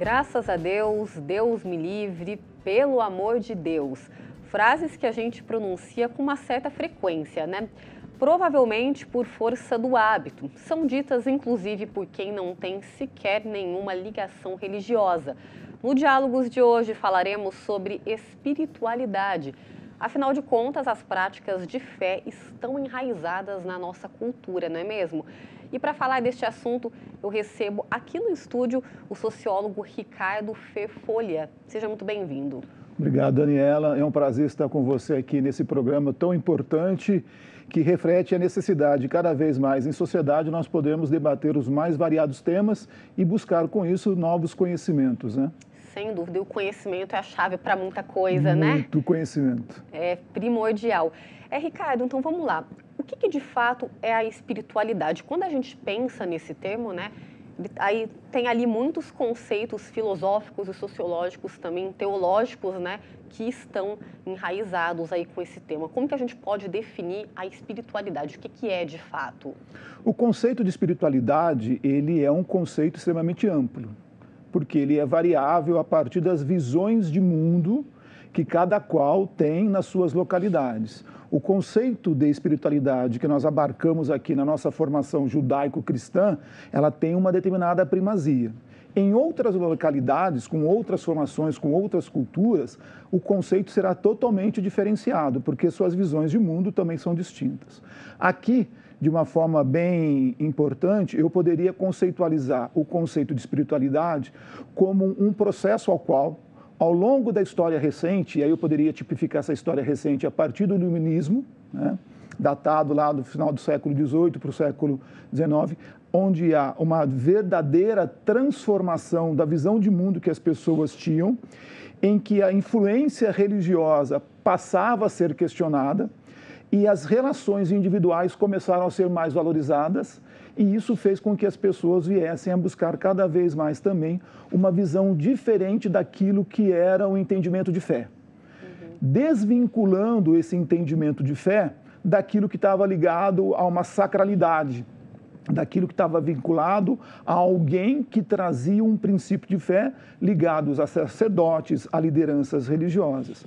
Graças a Deus, Deus me livre, pelo amor de Deus. Frases que a gente pronuncia com uma certa frequência, né? Provavelmente por força do hábito. São ditas, inclusive, por quem não tem sequer nenhuma ligação religiosa. No Diálogos de hoje falaremos sobre espiritualidade. Afinal de contas, as práticas de fé estão enraizadas na nossa cultura, não é mesmo? E para falar deste assunto, eu recebo aqui no estúdio o sociólogo Ricardo Ferfolha. Seja muito bem-vindo. Obrigado, Daniela. É um prazer estar com você aqui nesse programa tão importante que reflete a necessidade cada vez mais em sociedade nós podemos debater os mais variados temas e buscar com isso novos conhecimentos, né? Sem dúvida, e o conhecimento é a chave para muita coisa, né? Muito conhecimento. É primordial. Ricardo, então vamos lá. O que de fato é a espiritualidade? Quando a gente pensa nesse termo, né? Aí tem ali muitos conceitos filosóficos e sociológicos também, teológicos, né? Que estão enraizados aí com esse tema. Como que a gente pode definir a espiritualidade? O que é de fato? O conceito de espiritualidade, ele é um conceito extremamente amplo, porque ele é variável a partir das visões de mundo que cada qual tem nas suas localidades. O conceito de espiritualidade que nós abarcamos aqui na nossa formação judaico-cristã, ela tem uma determinada primazia. Em outras localidades, com outras formações, com outras culturas, o conceito será totalmente diferenciado, porque suas visões de mundo também são distintas. Aqui, de uma forma bem importante, eu poderia conceitualizar o conceito de espiritualidade como um processo ao qual, ao longo da história recente, e aí eu poderia tipificar essa história recente a partir do iluminismo, né, datado lá do final do século XVIII para o século XIX, onde há uma verdadeira transformação da visão de mundo que as pessoas tinham, em que a influência religiosa passava a ser questionada e as relações individuais começaram a ser mais valorizadas, e isso fez com que as pessoas viessem a buscar cada vez mais também uma visão diferente daquilo que era o entendimento de fé. Desvinculando esse entendimento de fé daquilo que estava ligado a uma sacralidade, daquilo que estava vinculado a alguém que trazia um princípio de fé ligados a sacerdotes, a lideranças religiosas.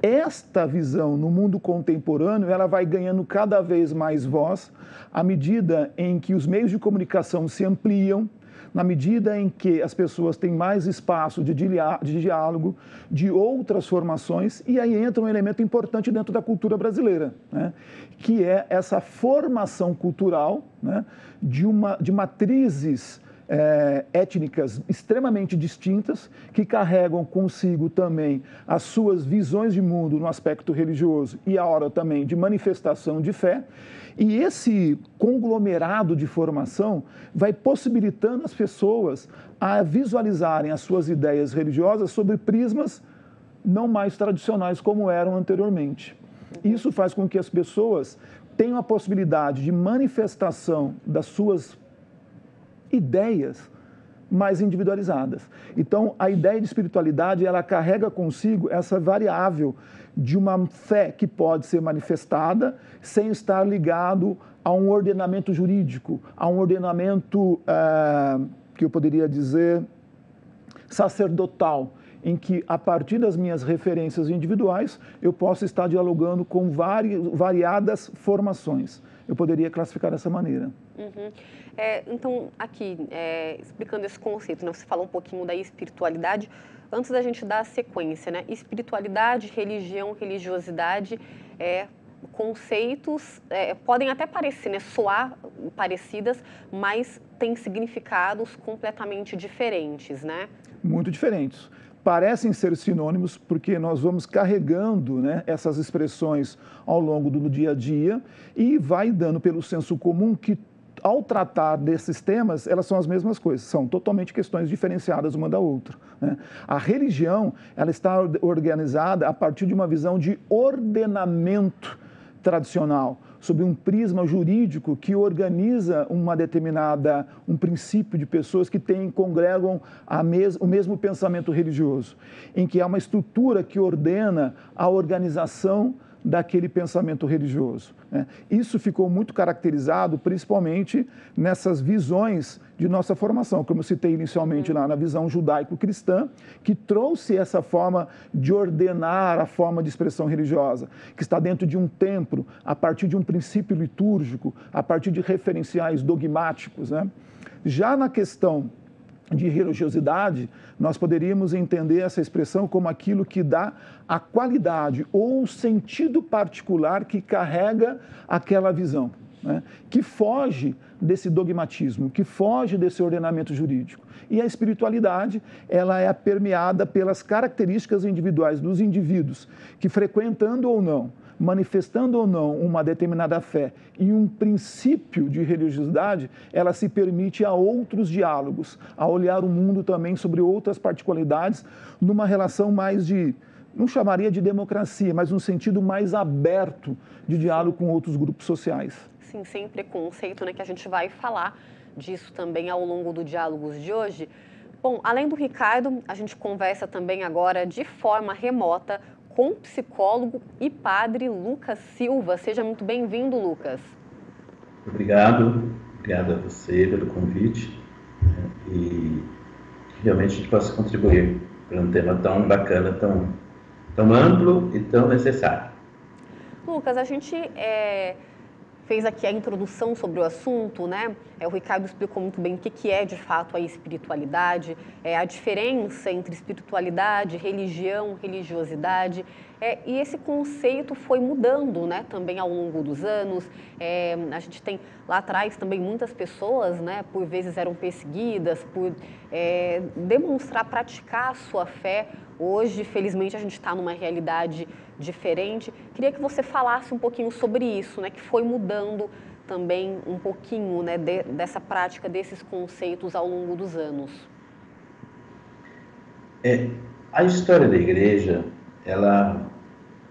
Esta visão no mundo contemporâneo, ela vai ganhando cada vez mais voz à medida em que os meios de comunicação se ampliam, na medida em que as pessoas têm mais espaço de diálogo, de outras formações, e aí entra um elemento importante dentro da cultura brasileira, né? Que é essa formação cultural, né? de matrizes étnicas extremamente distintas, que carregam consigo também as suas visões de mundo no aspecto religioso e a hora também de manifestação de fé. E esse conglomerado de formação vai possibilitando as pessoas a visualizarem as suas ideias religiosas sobre prismas não mais tradicionais como eram anteriormente. Isso faz com que as pessoas tenham a possibilidade de manifestação das suas ideias mais individualizadas. Então, a ideia de espiritualidade, ela carrega consigo essa variável de uma fé que pode ser manifestada sem estar ligado a um ordenamento jurídico, a um ordenamento, que eu poderia dizer, sacerdotal, em que, a partir das minhas referências individuais, eu posso estar dialogando com variadas formações. Eu poderia classificar dessa maneira. Então, aqui, explicando esse conceito, né, você falou um pouquinho da espiritualidade, antes da gente dar a sequência, né? Espiritualidade, religião, religiosidade, conceitos, podem até parecer, né, soar parecidas, mas têm significados completamente diferentes, né? Muito diferentes. Parecem ser sinônimos porque nós vamos carregando, né, essas expressões ao longo do dia a dia e vai dando pelo senso comum que, ao tratar desses temas, elas são as mesmas coisas, são totalmente questões diferenciadas uma da outra, né? A religião, ela está organizada a partir de uma visão de ordenamento tradicional, sob um prisma jurídico que organiza um princípio de pessoas que congregam o mesmo pensamento religioso, em que há uma estrutura que ordena a organização daquele pensamento religioso, né? Isso ficou muito caracterizado principalmente nessas visões de nossa formação, como eu citei inicialmente lá na visão judaico-cristã, que trouxe essa forma de ordenar a forma de expressão religiosa, que está dentro de um templo, a partir de um princípio litúrgico, a partir de referenciais dogmáticos, né? Já na questão de religiosidade, nós poderíamos entender essa expressão como aquilo que dá a qualidade ou o sentido particular que carrega aquela visão, né? Que foge desse dogmatismo, que foge desse ordenamento jurídico. E a espiritualidade, ela é permeada pelas características individuais dos indivíduos, que frequentando ou não, manifestando ou não uma determinada fé e um princípio de religiosidade, ela se permite a outros diálogos, a olhar o mundo também sobre outras particularidades, numa relação mais de, não chamaria de democracia, mas um sentido mais aberto de diálogo com outros grupos sociais. Sim, sem preconceito, né, que a gente vai falar disso também ao longo do Diálogos de hoje. Bom, além do Ricardo, a gente conversa também agora de forma remota com o psicólogo e padre Lucas Silva. Seja muito bem-vindo, Lucas. Obrigado a você pelo convite, né, e que realmente a gente possa contribuir para um tema tão bacana, tão amplo e tão necessário. Lucas, a gente fez aqui a introdução sobre o assunto, né? O Ricardo explicou muito bem o que é de fato a espiritualidade, a diferença entre espiritualidade, religião, religiosidade, e esse conceito foi mudando, né, também ao longo dos anos. A gente tem lá atrás também muitas pessoas, né, por vezes eram perseguidas por demonstrar, praticar a sua fé. Hoje, felizmente, a gente está numa realidade diferente. Queria que você falasse um pouquinho sobre isso, né, que foi mudando também um pouquinho, né, dessa prática, desses conceitos ao longo dos anos. A história da igreja, ela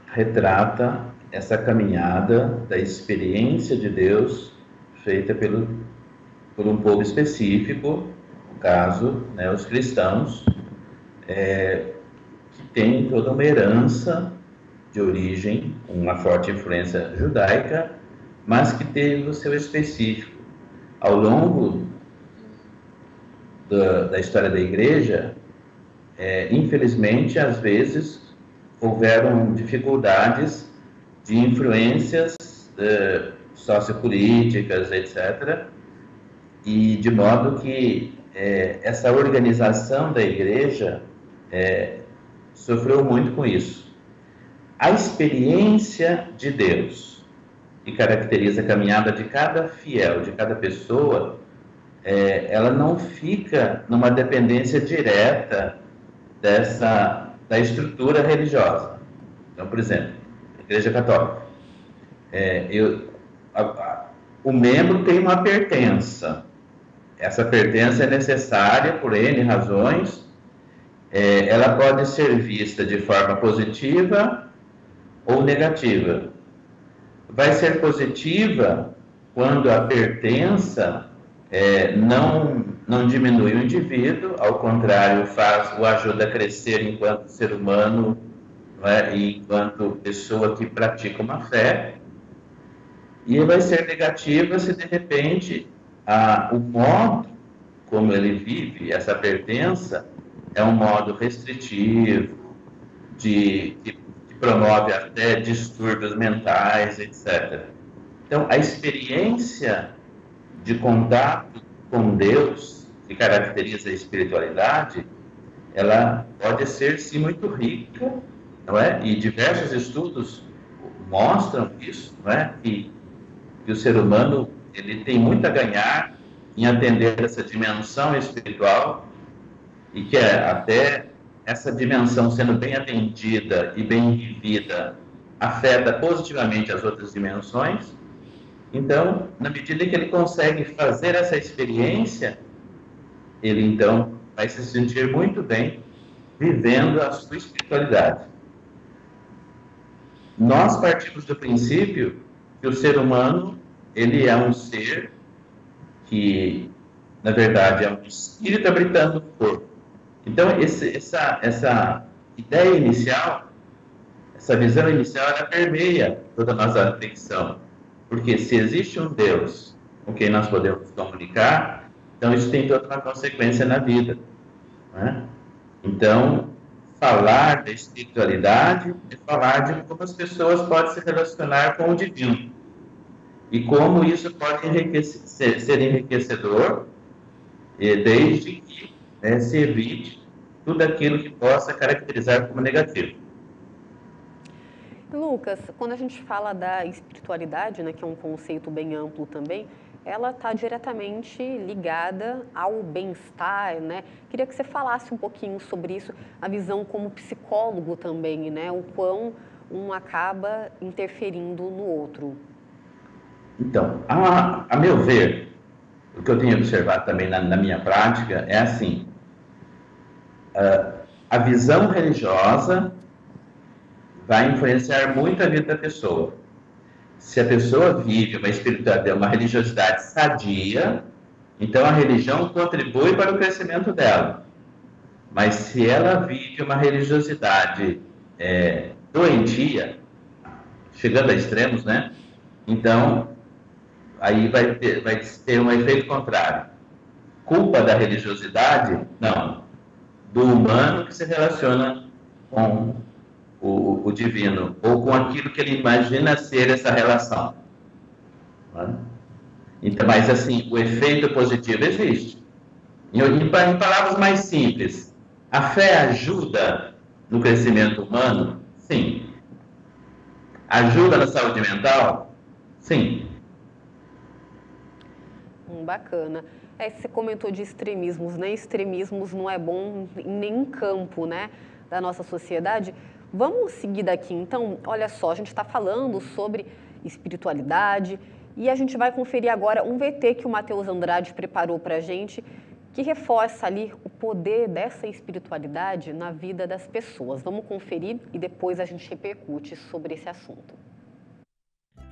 retrata essa caminhada da experiência de Deus feita por um povo específico, no caso, né, os cristãos, que tem toda uma herança de origem, uma forte influência judaica, mas que teve o seu específico. Ao longo da história da igreja, infelizmente, às vezes, houveram dificuldades de influências sociopolíticas, etc., e de modo que essa organização da igreja sofreu muito com isso. A experiência de Deus, que caracteriza a caminhada de cada fiel, de cada pessoa, ela não fica numa dependência direta da estrutura religiosa. Então, por exemplo, a Igreja Católica. O membro tem uma pertença. Essa pertença é necessária por N razões. Ela pode ser vista de forma positiva ou negativa. Vai ser positiva quando a pertença não diminui o indivíduo, ao contrário, o ajuda a crescer enquanto ser humano, e enquanto pessoa que pratica uma fé. E vai ser negativa se, de repente, o modo como ele vive, essa pertença, é um modo restritivo, que promove até distúrbios mentais, etc. Então, a experiência de contato com Deus, que caracteriza a espiritualidade, ela pode ser, sim, muito rica, não é? E diversos estudos mostram isso, não é? Que o ser humano, ele tem muito a ganhar em atender essa dimensão espiritual, e que até essa dimensão sendo bem atendida e bem vivida afeta positivamente as outras dimensões. Então, na medida que ele consegue fazer essa experiência, ele então vai se sentir muito bem vivendo a sua espiritualidade. Nós partimos do princípio que o ser humano, ele é um ser que, na verdade, é um espírito habitando no corpo. Então, essa ideia inicial, Essa visão inicial, ela permeia toda a nossa reflexão. Porque se existe um Deus com quem nós podemos comunicar, então isso tem toda uma consequência na vida, né? Então, falar da espiritualidade é falar de como as pessoas podem se relacionar com o divino. E como isso pode ser enriquecedor, desde que se evite tudo aquilo que possa caracterizar como negativo. Lucas, quando a gente fala da espiritualidade, né, que é um conceito bem amplo também, ela está diretamente ligada ao bem-estar, né? Queria que você falasse um pouquinho sobre isso, a visão como psicólogo também, né? O quão um acaba interferindo no outro. Então, a meu ver, o que eu tenho observado também na minha prática é assim, a visão religiosa vai influenciar muito a vida da pessoa. Se a pessoa vive uma espiritualidade, uma religiosidade sadia, então a religião contribui para o crescimento dela. Mas se ela vive uma religiosidade doentia, chegando a extremos, né? Então, aí vai ter um efeito contrário. Culpa da religiosidade? Não. Do humano que se relaciona com o divino, ou com aquilo que ele imagina ser essa relação. Então, mas assim, o efeito positivo existe. Em palavras mais simples, a fé ajuda no crescimento humano? Sim. Ajuda na saúde mental? Sim. Bacana. Você comentou de extremismos, né? Extremismos não é bom em nenhum campo, né, da nossa sociedade. Vamos seguir daqui, então. Olha só, a gente está falando sobre espiritualidade e a gente vai conferir agora um VT que o Matheus Andrade preparou para a gente, que reforça ali o poder dessa espiritualidade na vida das pessoas. Vamos conferir e depois a gente repercute sobre esse assunto.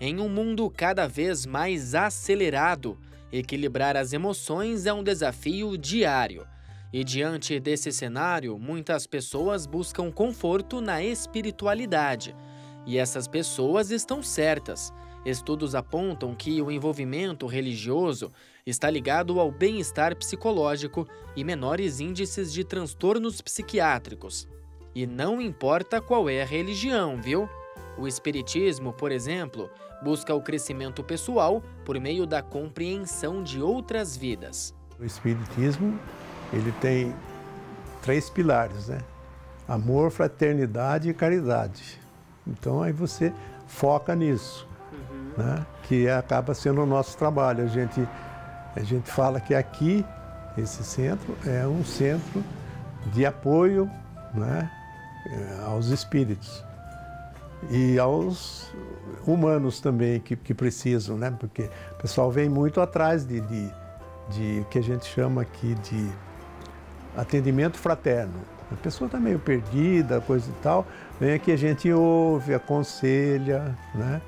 Em um mundo cada vez mais acelerado, equilibrar as emoções é um desafio diário. E diante desse cenário, muitas pessoas buscam conforto na espiritualidade. E essas pessoas estão certas. Estudos apontam que o envolvimento religioso está ligado ao bem-estar psicológico e menores índices de transtornos psiquiátricos. E não importa qual é a religião, viu? O espiritismo, por exemplo, busca o crescimento pessoal por meio da compreensão de outras vidas. O espiritismo, ele tem 3 pilares, né? Amor, fraternidade e caridade. Então aí você foca nisso, né? Que acaba sendo o nosso trabalho. A gente fala que aqui, esse centro, é um centro de apoio, né, aos espíritos e aos humanos também que precisam, né? Porque o pessoal vem muito atrás de que a gente chama aqui de atendimento fraterno. A pessoa está meio perdida, coisa e tal, vem aqui, a gente ouve, aconselha, né?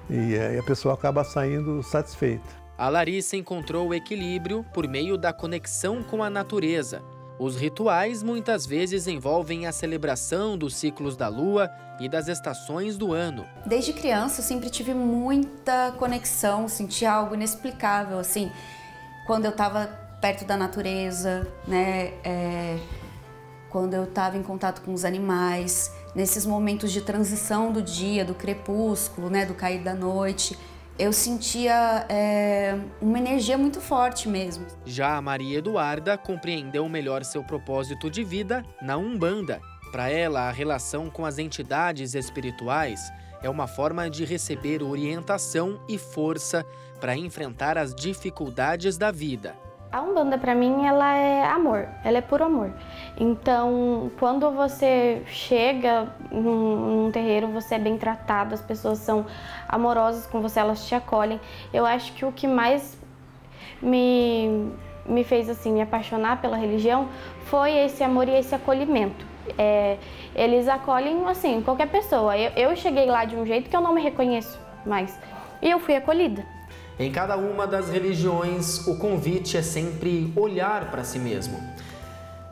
E aí a pessoa acaba saindo satisfeita. A Larissa encontrou o equilíbrio por meio da conexão com a natureza. Os rituais muitas vezes envolvem a celebração dos ciclos da lua e das estações do ano. Desde criança eu sempre tive muita conexão, senti algo inexplicável, assim, quando eu estava perto da natureza, né? Quando eu estava em contato com os animais, nesses momentos de transição do dia, do crepúsculo, né, do cair da noite, eu sentia uma energia muito forte mesmo. Já a Maria Eduarda compreendeu melhor seu propósito de vida na Umbanda. Para ela, a relação com as entidades espirituais é uma forma de receber orientação e força para enfrentar as dificuldades da vida. A Umbanda, para mim, ela é amor, ela é puro amor. Então, quando você chega num terreiro, você é bem tratado, as pessoas são amorosas com você, elas te acolhem. Eu acho que o que mais me fez assim, me apaixonar pela religião foi esse amor e esse acolhimento. Eles acolhem, assim, qualquer pessoa. Eu cheguei lá de um jeito que eu não me reconheço mais, e eu fui acolhida. Em cada uma das religiões, o convite é sempre olhar para si mesmo.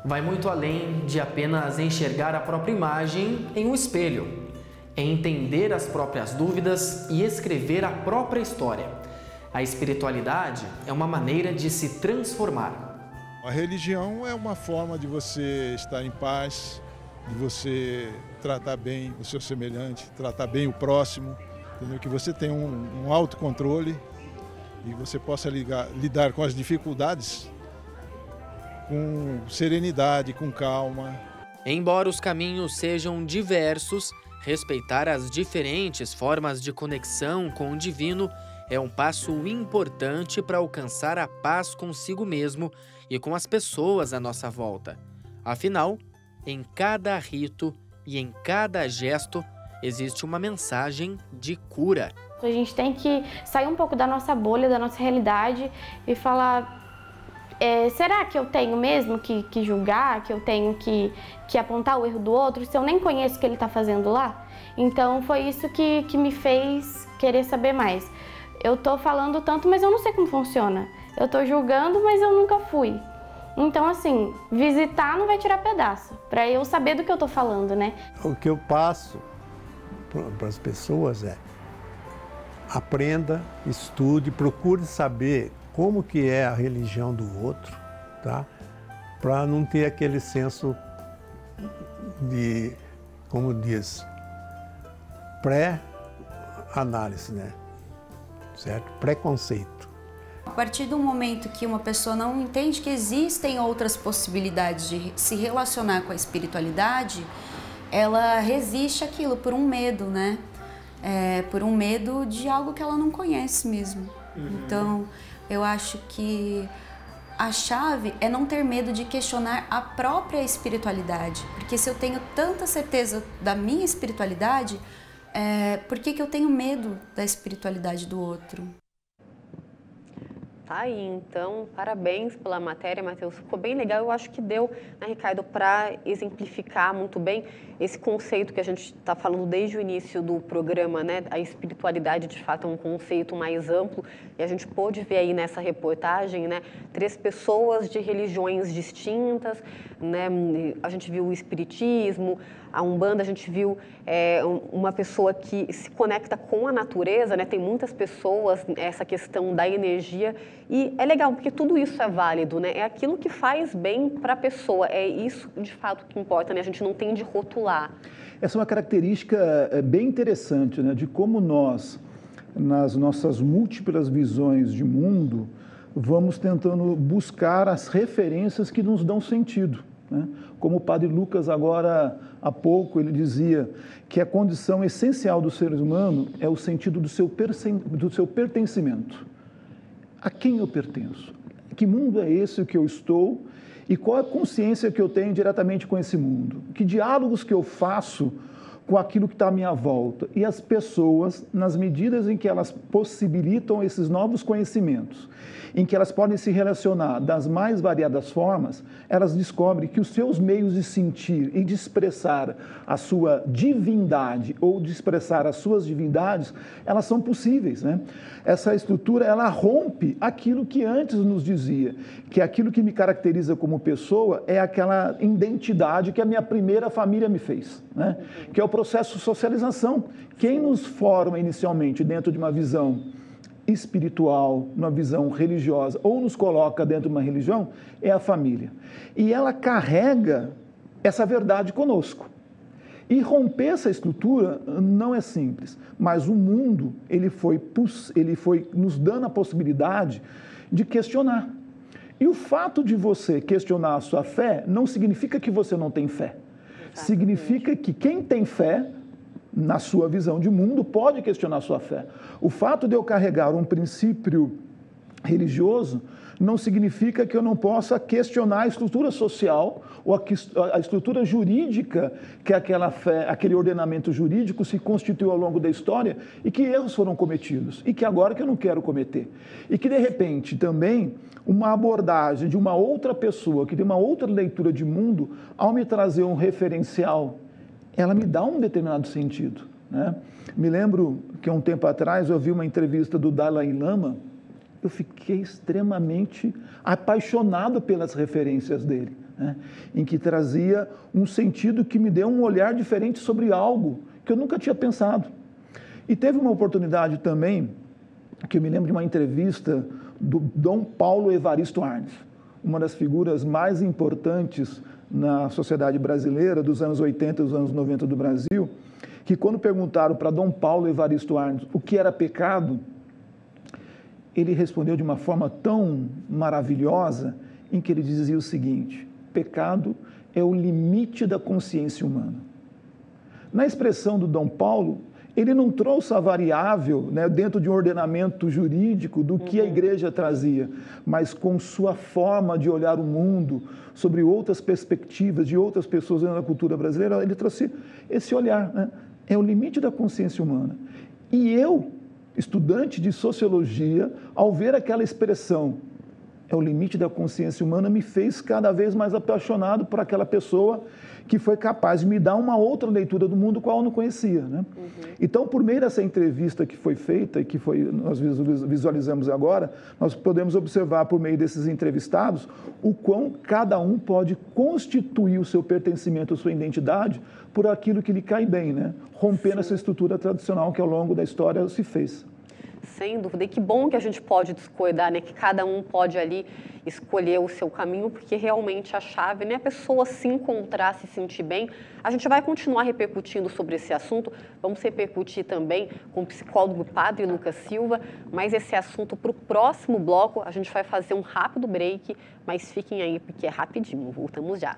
Vai muito além de apenas enxergar a própria imagem em um espelho. é entender as próprias dúvidas e escrever a própria história. A espiritualidade é uma maneira de se transformar. A religião é uma forma de você estar em paz, de você tratar bem o seu semelhante, tratar bem o próximo, entendeu? Que você tenha um autocontrole e você possa lidar com as dificuldades com serenidade, com calma. Embora os caminhos sejam diversos, respeitar as diferentes formas de conexão com o divino é um passo importante para alcançar a paz consigo mesmo e com as pessoas à nossa volta. Afinal, em cada rito e em cada gesto existe uma mensagem de cura. A gente tem que sair um pouco da nossa bolha, da nossa realidade e falar... será que eu tenho mesmo que julgar, que eu tenho que apontar o erro do outro, se eu nem conheço o que ele está fazendo lá? Então foi isso que me fez querer saber mais. Eu estou falando tanto, mas eu não sei como funciona. Eu estou julgando, mas eu nunca fui. Então, assim, visitar não vai tirar pedaço, para eu saber do que eu estou falando, né? O que eu passo para as pessoas é: aprenda, estude, procure saber como que é a religião do outro, tá? Para não ter aquele senso de, como diz, pré-análise, né? Certo? Preconceito. A partir do momento que uma pessoa não entende que existem outras possibilidades de se relacionar com a espiritualidade, ela resiste àquilo por um medo, né? Por um medo de algo que ela não conhece mesmo. Então, eu acho que a chave é não ter medo de questionar a própria espiritualidade. Porque se eu tenho tanta certeza da minha espiritualidade, por que eu tenho medo da espiritualidade do outro? Tá aí, então, parabéns pela matéria, Matheus. Ficou bem legal. Eu acho que deu, né, Ricardo, para exemplificar muito bem esse conceito que a gente está falando desde o início do programa, né? A espiritualidade, de fato, é um conceito mais amplo. E a gente pôde ver aí nessa reportagem, né, 3 pessoas de religiões distintas, né? A gente viu o espiritismo, a Umbanda, a gente viu uma pessoa que se conecta com a natureza, né? Tem muitas pessoas, essa questão da energia, e é legal, porque tudo isso é válido, né? É aquilo que faz bem para a pessoa, é isso de fato que importa, né? A gente não tem de rotular. Essa é uma característica bem interessante, né? De como nós, nas nossas múltiplas visões de mundo, vamos tentando buscar as referências que nos dão sentido, né? Como o padre Lucas agora há pouco, ele dizia que a condição essencial do ser humano é o sentido do seu pertencimento. A quem eu pertenço? Que mundo é esse que eu estou? E qual é a consciência que eu tenho diretamente com esse mundo? Que diálogos que eu faço com aquilo que está à minha volta? E as pessoas, nas medidas em que elas possibilitam esses novos conhecimentos, em que elas podem se relacionar das mais variadas formas, elas descobrem que os seus meios de sentir e de expressar a sua divindade ou de expressar as suas divindades, elas são possíveis, né? Essa estrutura, ela rompe aquilo que antes nos dizia, que aquilo que me caracteriza como pessoa é aquela identidade que a minha primeira família me fez, né? Que é o processo de socialização. Quem nos forma inicialmente dentro de uma visão espiritual, uma visão religiosa, ou nos coloca dentro de uma religião, é a família. E ela carrega essa verdade conosco. E romper essa estrutura não é simples, mas o mundo ele foi nos dando a possibilidade de questionar. E o fato de você questionar a sua fé não significa que você não tem fé. Exatamente. Significa que quem tem fé, na sua visão de mundo, pode questionar a sua fé. O fato de eu carregar um princípio religioso não significa que eu não possa questionar a estrutura social ou a estrutura jurídica que aquela fé, aquele ordenamento jurídico se constituiu ao longo da história e que erros foram cometidos e que agora que eu não quero cometer. E que, de repente, também uma abordagem de uma outra pessoa que tem uma outra leitura de mundo, ao me trazer um referencial, ela me dá um determinado sentido, né? Me lembro que há um tempo atrás eu vi uma entrevista do Dalai Lama, eu fiquei extremamente apaixonado pelas referências dele, né? Em que trazia um sentido que me deu um olhar diferente sobre algo que eu nunca tinha pensado. E teve uma oportunidade também, que eu me lembro de uma entrevista do Dom Paulo Evaristo Arnes, uma das figuras mais importantes na sociedade brasileira dos anos 80 e dos anos 90 do Brasil, que quando perguntaram para Dom Paulo Evaristo Arnes o que era pecado, ele respondeu de uma forma tão maravilhosa, em que ele dizia o seguinte: pecado é o limite da consciência humana. Na expressão do Dom Paulo, ele não trouxe a variável, né, dentro de um ordenamento jurídico do que a igreja trazia, mas com sua forma de olhar o mundo, sobre outras perspectivas de outras pessoas na cultura brasileira, ele trouxe esse olhar, né? É o limite da consciência humana. E eu, estudante de sociologia, ao ver aquela expressão, é o limite da consciência humana, me fez cada vez mais apaixonado por aquela pessoa que foi capaz de me dar uma outra leitura do mundo qual eu não conhecia, né? Então, por meio dessa entrevista que foi feita e que nós visualizamos agora, nós podemos observar por meio desses entrevistados o quão cada um pode constituir o seu pertencimento, a sua identidade por aquilo que lhe cai bem, né? Rompendo essa estrutura tradicional que ao longo da história se fez. Sem dúvida. E que bom que a gente pode discordar, né? Que cada um pode ali escolher o seu caminho, porque realmente a chave, né? A pessoa se encontrar, se sentir bem. A gente vai continuar repercutindo sobre esse assunto, vamos repercutir também com o psicólogo Padre Lucas Silva, mas esse assunto para o próximo bloco, a gente vai fazer um rápido break, mas fiquem aí porque é rapidinho, voltamos já.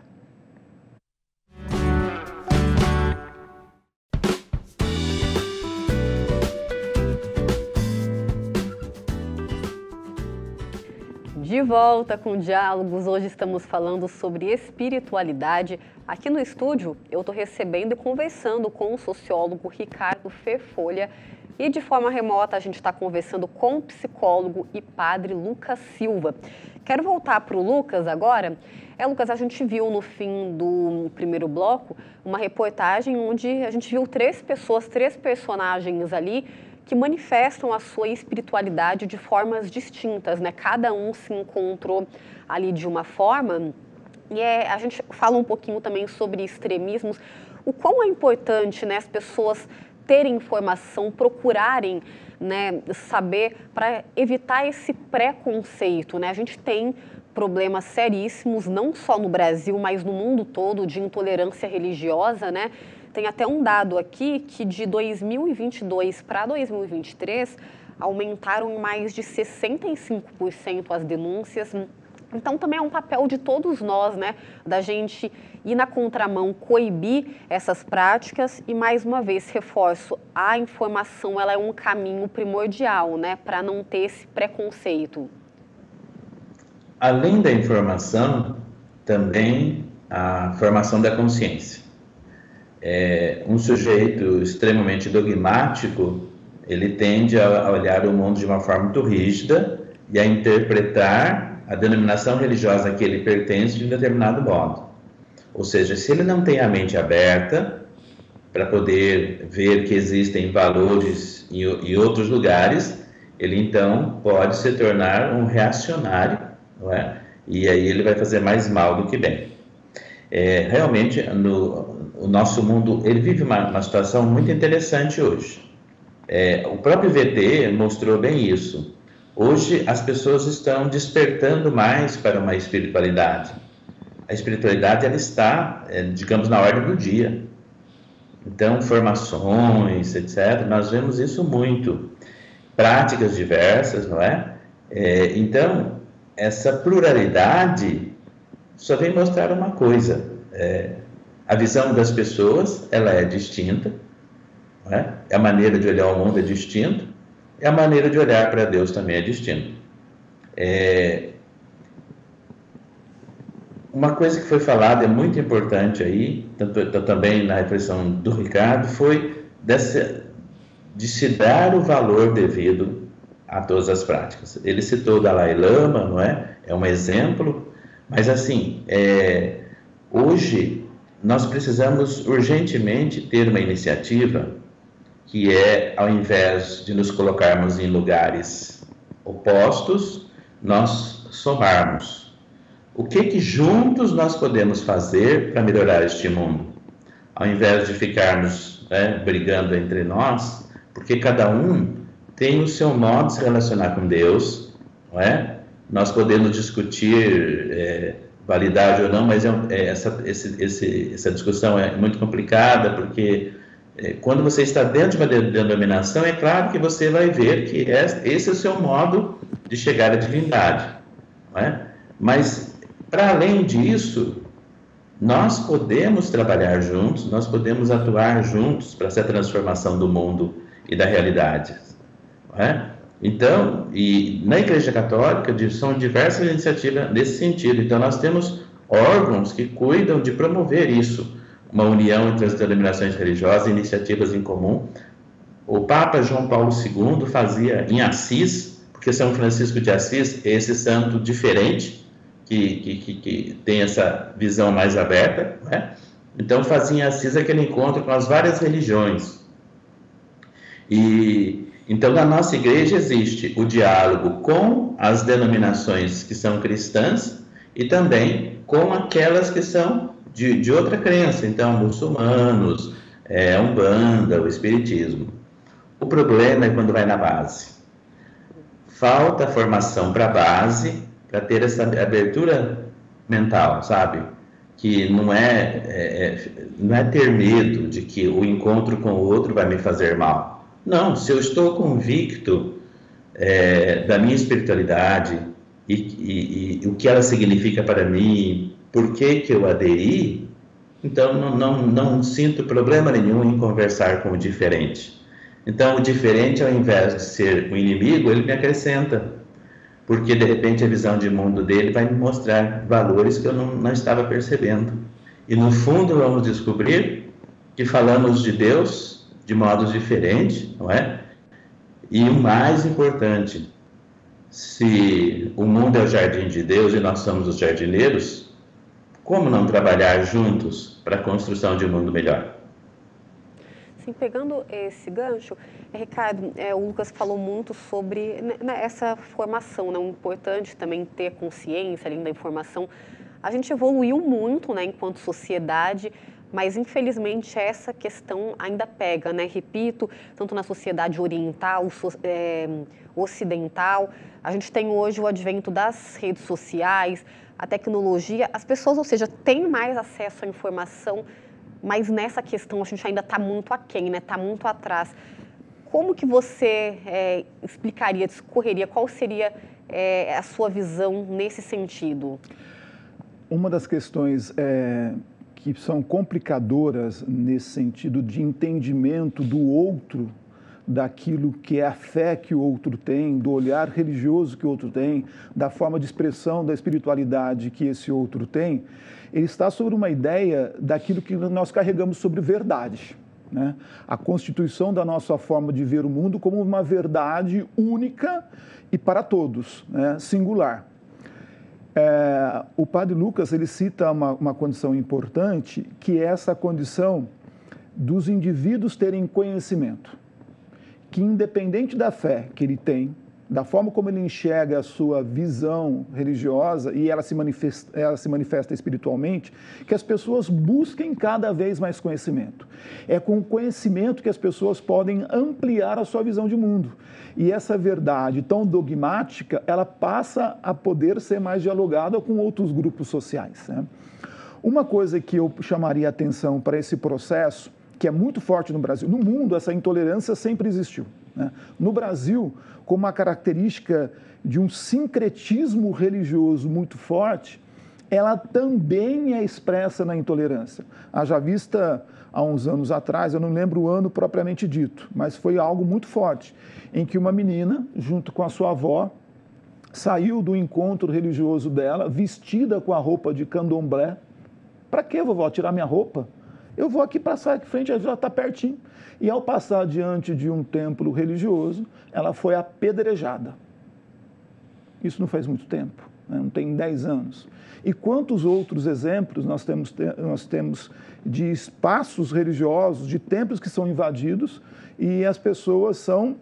De volta com Diálogos, hoje estamos falando sobre espiritualidade. Aqui no estúdio eu estou recebendo e conversando com o sociólogo Ricardo Ferfolha e de forma remota a gente está conversando com o psicólogo e padre Lucas Silva. Quero voltar para o Lucas agora. Lucas, a gente viu no fim do primeiro bloco uma reportagem onde a gente viu três personagens ali que manifestam a sua espiritualidade de formas distintas, né? Cada um se encontrou ali de uma forma. E a gente fala um pouquinho também sobre extremismos, o quão é importante, né, as pessoas terem informação, procurarem, né, saber, para evitar esse preconceito, né? A gente tem problemas seríssimos, não só no Brasil, mas no mundo todo, de intolerância religiosa, né? Tem até um dado aqui que de 2022 para 2023 aumentaram em mais de 65% as denúncias. Então também é um papel de todos nós, né, da gente ir na contramão, coibir essas práticas e, mais uma vez, reforço, a informação ela é um caminho primordial, né, para não ter esse preconceito. Além da informação, também a formação da consciência. Um sujeito extremamente dogmático, ele tende a olhar o mundo de uma forma muito rígida e a interpretar a denominação religiosa a que ele pertence de um determinado modo. Ou seja, se ele não tem a mente aberta para poder ver que existem valores em outros lugares, ele então pode se tornar um reacionário, não é? E aí ele vai fazer mais mal do que bem. Realmente, o nosso mundo ele vive uma situação muito interessante hoje. O próprio VT mostrou bem isso. Hoje as pessoas estão despertando mais para uma espiritualidade. A espiritualidade ela está, digamos, na ordem do dia. Então, formações, etc., nós vemos isso muito. Práticas diversas, não é? Então, essa pluralidade só vem mostrar uma coisa. A visão das pessoas ela é distinta, não é? A maneira de olhar o mundo é distinta, e a maneira de olhar para Deus também é distinta. Uma coisa que foi falada, é muito importante aí, também na reflexão do Ricardo, foi de se dar o valor devido a todas as práticas. Ele citou o Dalai Lama, não é? É um exemplo, mas assim, hoje nós precisamos urgentemente ter uma iniciativa que ao invés de nos colocarmos em lugares opostos, nós somarmos. O que juntos nós podemos fazer para melhorar este mundo? Ao invés de ficarmos brigando entre nós, porque cada um tem o seu modo de se relacionar com Deus, não é? Nós podemos discutir validade ou não, mas essa discussão é muito complicada, porque quando você está dentro de uma denominação, é claro que você vai ver que esse é o seu modo de chegar à divindade, não é? Mas, para além disso, nós podemos trabalhar juntos, nós podemos atuar juntos para essa transformação do mundo e da realidade, não é? Então, e na Igreja Católica são diversas iniciativas nesse sentido. Então, nós temos órgãos que cuidam de promover isso, uma união entre as denominações religiosas, iniciativas em comum. O Papa João Paulo II fazia em Assis, porque São Francisco de Assis é esse santo diferente, que tem essa visão mais aberta, né? Então, fazia em Assis aquele encontro com as várias religiões. Então, na nossa igreja existe o diálogo com as denominações que são cristãs e também com aquelas que são de outra crença, então, muçulmanos, Umbanda, o Espiritismo. O problema é quando vai na base. Falta formação para a base, para ter essa abertura mental, sabe? Que não é ter medo de que o encontro com o outro vai me fazer mal. Não, se eu estou convicto da minha espiritualidade e o que ela significa para mim, por que eu aderi, então não sinto problema nenhum em conversar com o diferente. Então, o diferente, ao invés de ser um inimigo, ele me acrescenta, porque, de repente, a visão de mundo dele vai me mostrar valores que eu não estava percebendo. E, no fundo, vamos descobrir que falamos de Deus de modos diferentes, não é? E o mais importante, se o mundo é o jardim de Deus e nós somos os jardineiros, como não trabalhar juntos para a construção de um mundo melhor? Sim, pegando esse gancho, Ricardo, o Lucas falou muito sobre essa formação, né? O importante também ter consciência, além da informação. A gente evoluiu muito, né, enquanto sociedade, mas infelizmente essa questão ainda pega, né? Repito, tanto na sociedade oriental, ocidental, a gente tem hoje o advento das redes sociais, a tecnologia, as pessoas, ou seja, têm mais acesso à informação, mas nessa questão a gente ainda está muito aquém, né? Está muito atrás. Como que você explicaria, discorreria, qual seria a sua visão nesse sentido? Uma das questões que são complicadoras nesse sentido de entendimento do outro, daquilo que é a fé que o outro tem, do olhar religioso que o outro tem, da forma de expressão da espiritualidade que esse outro tem, ele está sobre uma ideia daquilo que nós carregamos sobre verdade, né? A constituição da nossa forma de ver o mundo como uma verdade única e para todos, né? Singular. O padre Lucas, ele cita uma condição importante, que é essa condição dos indivíduos terem conhecimento, que independente da fé que ele tem, da forma como ele enxerga a sua visão religiosa e ela se manifesta espiritualmente, que as pessoas busquem cada vez mais conhecimento. É com o conhecimento que as pessoas podem ampliar a sua visão de mundo. E essa verdade tão dogmática, ela passa a poder ser mais dialogada com outros grupos sociais, né? Uma coisa que eu chamaria a atenção para esse processo, que é muito forte no Brasil, no mundo essa intolerância sempre existiu, né? No Brasil, com uma característica de um sincretismo religioso muito forte, ela também é expressa na intolerância. Haja vista há uns anos atrás, eu não lembro o ano propriamente dito, mas foi algo muito forte, em que uma menina, junto com a sua avó, saiu do encontro religioso dela, vestida com a roupa de candomblé. Para que, vovó, tirar minha roupa? Eu vou aqui passar aqui frente, já está pertinho. E ao passar diante de um templo religioso, ela foi apedrejada. Isso não faz muito tempo, né? Não tem 10 anos. E quantos outros exemplos nós temos de espaços religiosos, de templos que são invadidos e as pessoas são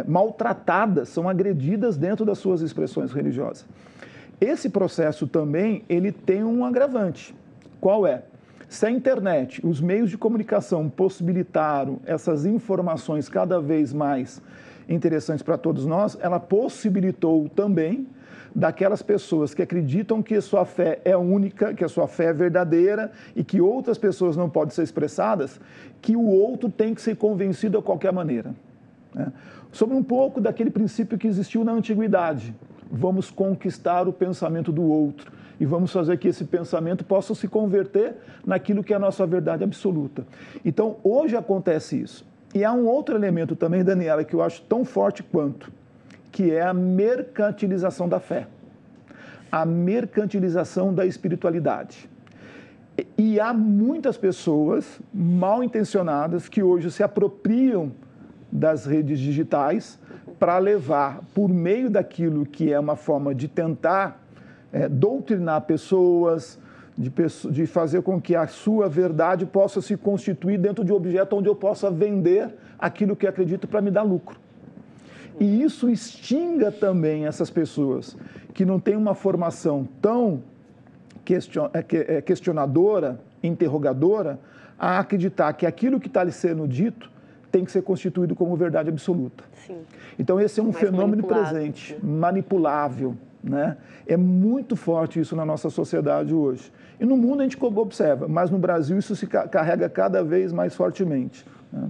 maltratadas, são agredidas dentro das suas expressões religiosas. Esse processo também, ele tem um agravante. Qual é? Se a internet, os meios de comunicação possibilitaram essas informações cada vez mais interessantes para todos nós, ela possibilitou também daquelas pessoas que acreditam que a sua fé é única, que a sua fé é verdadeira e que outras pessoas não podem ser expressadas, que o outro tem que ser convencido a qualquer maneira. Né? Sobre um pouco daquele princípio que existiu na antiguidade. Vamos conquistar o pensamento do outro e vamos fazer que esse pensamento possa se converter naquilo que é a nossa verdade absoluta. Então, hoje acontece isso. E há um outro elemento também, Daniela, que eu acho tão forte quanto, que é a mercantilização da fé, a mercantilização da espiritualidade. E há muitas pessoas mal intencionadas que hoje se apropriam das redes digitais para levar, por meio daquilo que é uma forma de tentar doutrinar pessoas, de fazer com que a sua verdade possa se constituir dentro de um objeto onde eu possa vender aquilo que acredito para me dar lucro. E isso extinga também essas pessoas que não têm uma formação tão questionadora, interrogadora, a acreditar que aquilo que está lhe sendo dito tem que ser constituído como verdade absoluta. Sim. Então, esse é um fenômeno presente, manipulável. Né? É muito forte isso na nossa sociedade hoje. E no mundo a gente observa, mas no Brasil isso se carrega cada vez mais fortemente. Né?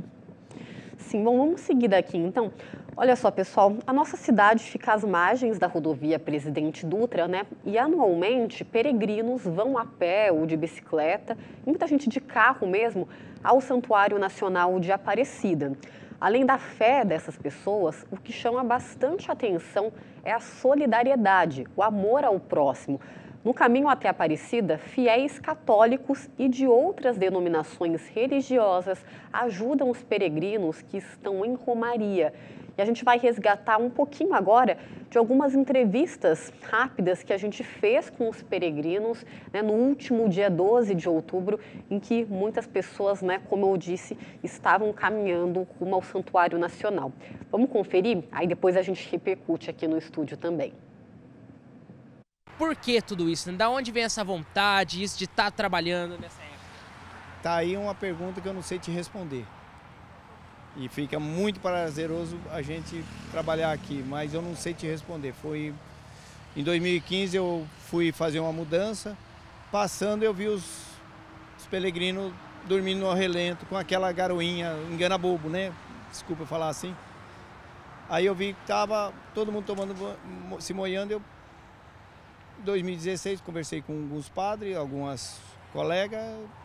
Sim, bom, vamos seguir daqui então. Olha só, pessoal, a nossa cidade fica às margens da rodovia Presidente Dutra, né? E anualmente peregrinos vão a pé ou de bicicleta, e muita gente de carro mesmo, ao Santuário Nacional de Aparecida. Além da fé dessas pessoas, o que chama bastante atenção é a solidariedade, o amor ao próximo. No caminho até Aparecida, fiéis católicos e de outras denominações religiosas ajudam os peregrinos que estão em romaria. E a gente vai resgatar um pouquinho agora de algumas entrevistas rápidas que a gente fez com os peregrinos, né, no último dia 12 de outubro, em que muitas pessoas, né, como eu disse, estavam caminhando rumo ao Santuário Nacional. Vamos conferir? Aí depois a gente repercute aqui no estúdio também. Por que tudo isso? Da onde vem essa vontade, isso de estar trabalhando nessa época? Tá aí uma pergunta que eu não sei te responder. E fica muito prazeroso a gente trabalhar aqui, mas eu não sei te responder. Foi em 2015 eu fui fazer uma mudança, passando eu vi os peregrinos dormindo no relento com aquela garoinha, engana bobo, né? Desculpa eu falar assim. Aí eu vi que tava todo mundo se molhando. Eu, em 2016 conversei com alguns padres, algumas colegas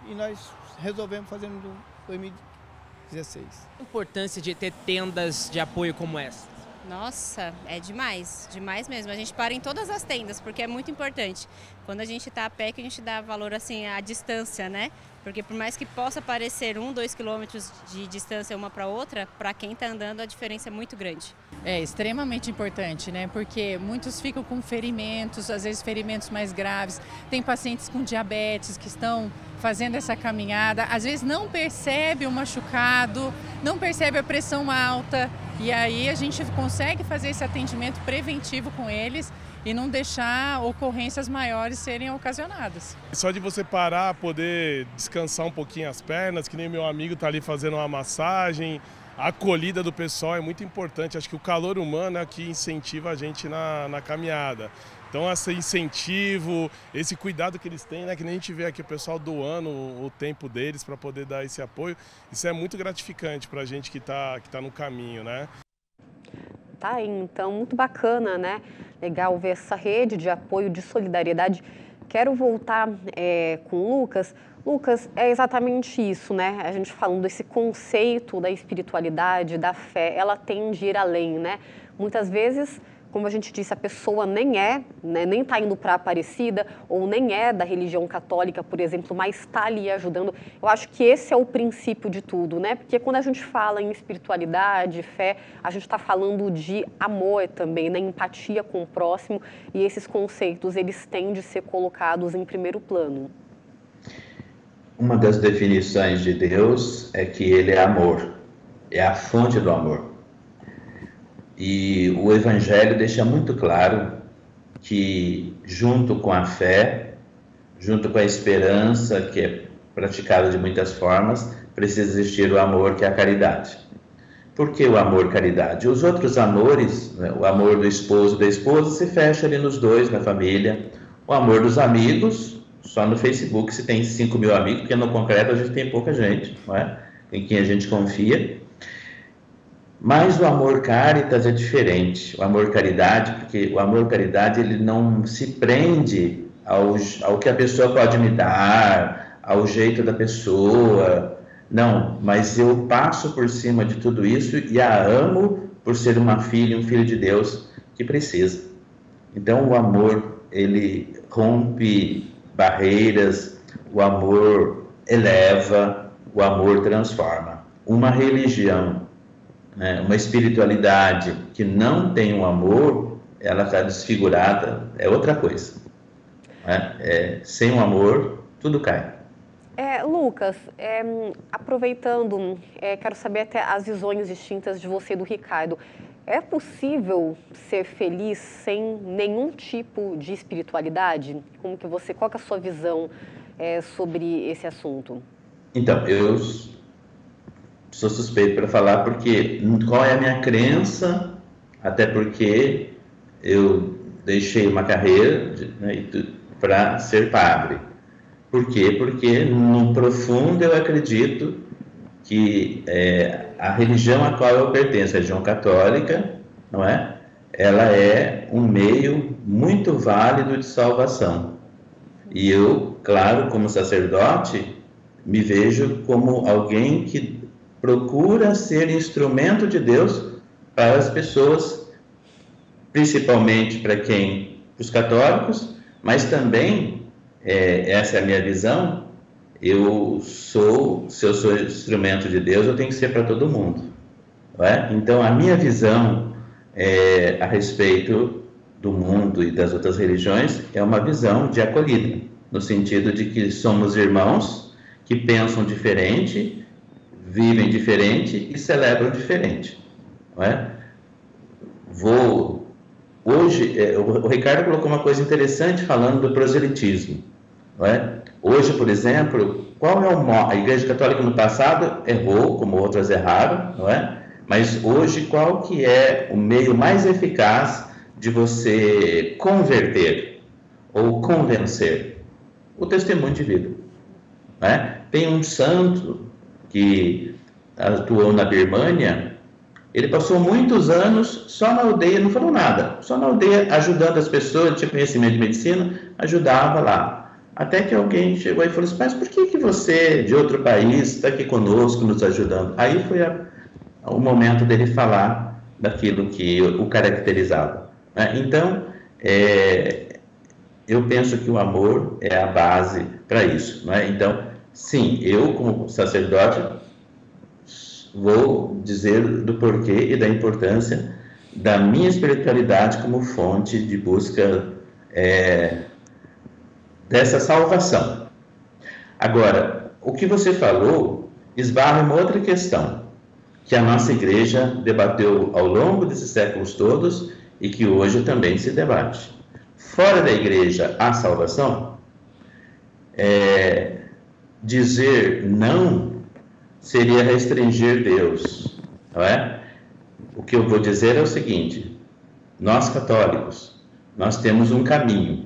e nós resolvemos fazer em 2016. A importância de ter tendas de apoio como essa? Nossa, é demais, demais mesmo. A gente para em todas as tendas, porque é muito importante. Quando a gente está a pé, que a gente dá valor assim à distância, né? Porque por mais que possa parecer 1-2 quilômetros de distância uma para outra, para quem está andando a diferença é muito grande. É extremamente importante, né? Porque muitos ficam com ferimentos, às vezes ferimentos mais graves. Tem pacientes com diabetes que estão fazendo essa caminhada, às vezes não percebe o machucado, não percebe a pressão alta. E aí a gente consegue fazer esse atendimento preventivo com eles e não deixar ocorrências maiores serem ocasionadas. Só de você parar, poder descansar um pouquinho as pernas, que nem meu amigo está ali fazendo uma massagem, a acolhida do pessoal é muito importante. Acho que o calor humano é o que incentiva a gente na caminhada. Então, esse incentivo, esse cuidado que eles têm, né, que nem a gente vê aqui o pessoal doando o tempo deles para poder dar esse apoio, isso é muito gratificante para a gente que tá no caminho, né? Tá aí, então, muito bacana, né? Legal ver essa rede de apoio, de solidariedade. Quero voltar com o Lucas. Lucas, é exatamente isso, né? A gente falando desse conceito da espiritualidade, da fé, ela tem de ir além, né? Muitas vezes, como a gente disse, a pessoa nem está indo para a Aparecida, ou nem é da religião católica, por exemplo, mas está ali ajudando. Eu acho que esse é o princípio de tudo, né? Porque quando a gente fala em espiritualidade, fé, a gente está falando de amor também, né? Empatia com o próximo, e esses conceitos, eles têm de ser colocados em primeiro plano. Uma das definições de Deus é que ele é amor, é a fonte do amor. E o Evangelho deixa muito claro que, junto com a fé, junto com a esperança, que é praticado de muitas formas, precisa existir o amor, que é a caridade. Por que o amor-caridade? Os outros amores, né, o amor do esposo e da esposa, se fecha ali nos dois, na família. O amor dos amigos, só no Facebook se tem 5 mil amigos, porque no concreto a gente tem pouca gente, não é? Em quem a gente confia. Mas o amor-caritas é diferente. O amor-caridade, porque o amor-caridade ele não se prende ao que a pessoa pode me dar, ao jeito da pessoa. Não, mas eu passo por cima de tudo isso e a amo por ser uma filha, um filho de Deus que precisa. Então o amor, ele rompe barreiras, o amor eleva, o amor transforma. Uma religião, né, uma espiritualidade que não tem o amor, ela está desfigurada, é outra coisa. Né? Sem o amor, tudo cai. Lucas, aproveitando, quero saber até as visões distintas de você e do Ricardo. É possível ser feliz sem nenhum tipo de espiritualidade? Qual que é a sua visão sobre esse assunto? Então, eu sou suspeito para falar porque qual é a minha crença, até porque eu deixei uma carreira, né, para ser padre. Por quê? Porque no profundo eu acredito que a religião a qual eu pertenço, a religião católica, não é? Ela é um meio muito válido de salvação. E eu, claro, como sacerdote, me vejo como alguém que procura ser instrumento de Deus para as pessoas, principalmente para os católicos, mas também, essa é a minha visão, se eu sou instrumento de Deus, eu tenho que ser para todo mundo. Não é? Então, a minha visão a respeito do mundo e das outras religiões é uma visão de acolhida, no sentido de que somos irmãos que pensam diferente, vivem diferente e celebram diferente. Não é? Hoje, o Ricardo colocou uma coisa interessante falando do proselitismo. Não é? Hoje, por exemplo, a Igreja Católica no passado errou, como outras erraram, não é? Mas hoje, qual que é o meio mais eficaz de você converter ou convencer? O testemunho de vida. Não é? Tem um santo que atuou na Birmânia. Ele passou muitos anos só na aldeia, não falou nada, só na aldeia, ajudando as pessoas, tinha conhecimento de medicina, ajudava lá. Até que alguém chegou e falou assim, mas por que você, de outro país, está aqui conosco, nos ajudando? Aí foi o momento dele falar daquilo que o caracterizava. Né? Então, eu penso que o amor é a base para isso. Né? Então, sim, eu como sacerdote, vou dizer do porquê e da importância da minha espiritualidade como fonte de busca dessa salvação. Agora, o que você falou esbarra em uma outra questão, que a nossa igreja debateu ao longo desses séculos todos e que hoje também se debate. Fora da igreja há salvação? Dizer não seria restringir Deus, não é? O que eu vou dizer é o seguinte, nós católicos, nós temos um caminho,